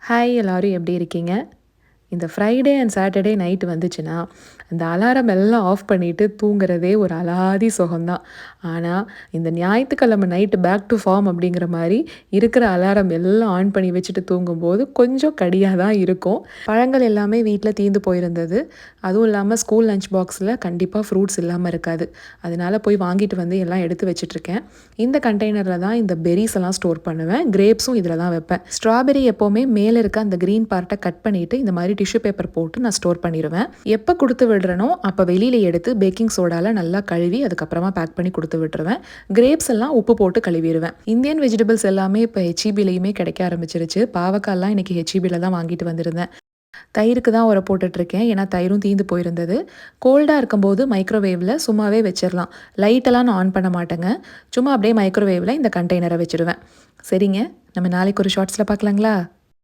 Hi எல்லாரும் எப்படி இருக்கீங்க? இந்த ஃப்ரைடே அண்ட் சாட்டர்டே நைட் வந்துச்சுன்னா, அந்த அலாரம் எல்லாம் ஆஃப் பண்ணிட்டு தூங்குறதே ஒரு அலாதி சுகம்தான். ஆனா, இந்த ஞாயித்துக்கிழமை நைட்டு பேக் டு ஃபார்ம் அப்படிங்கிற மாரி இருக்கிற அலாரம் எல்லாம் ஆன் பண்ணி வச்சுட்டு தூங்கும்போது கொஞ்சம் கடியா தான் இருக்கும். பழங்கள் எல்லாமே வீட்ல தீந்து போயிருந்தது. அதுவும் இல்லாம ஸ்கூல் லஞ்ச் பாக்ஸில கண்டிப்பா ஃப்ரூட்ஸ் இல்லாம இருக்காது. அதனால போய் வாங்கிட்டு வந்து எல்லாம் எடுத்து வச்சுட்டுருக்கேன். இந்த கண்டெய்னர்ல தான் இந்த பெர்ரீஸ் எல்லாம் ஸ்டோர் பண்ணுவேன். கிரேப்ஸும் இதில தான் வைப்பேன். ஸ்ட்ராபெர்ரி எப்பவுமே மேல இருக்க அந்த கிரீன் பார்ட்ட கட் பண்ணிட்டு இந்த மாதிரி டிஷ்யூ பேப்பர் போட்டு நான் ஸ்டோர் பண்ணிடுவேன். எப்போ கொடுத்து விடுறனோ அப்போ வெளியில் எடுத்து பேக்கிங் சோடால நல்லா கழுவி அதுக்கப்புறமா பேக் பண்ணி கொடுத்து விட்டுருவேன். கிரேப்ஸ் எல்லாம் உப்பு போட்டு கழுவிடுவேன். இந்தியன் வெஜிடபிள்ஸ் எல்லாமே இப்போ ஹெச்இபிலையுமே கிடைக்க ஆரம்பிச்சிருச்சு. பாவக்காய்லாம் இன்னைக்கு ஹெச்இபியில் தான் வாங்கிட்டு வந்திருந்தேன். தயிருக்கு தான் உர போட்டுட்ருக்கேன். ஏன்னா தயிரும் தீந்து போயிருந்தது. கோல்டாக இருக்கும்போது மைக்ரோவேவில் சும்மாவே வச்சிடலாம். லைட்டெல்லாம் நான் ஆன் பண்ண மாட்டேங்க. சும்மா அப்படியே மைக்ரோவேவில் இந்த கண்டெய்னரை வச்சுருவேன். சரிங்க, நம்ம நாளைக்கு ஒரு ஷார்ட்ஸில் பார்க்கலாங்களா?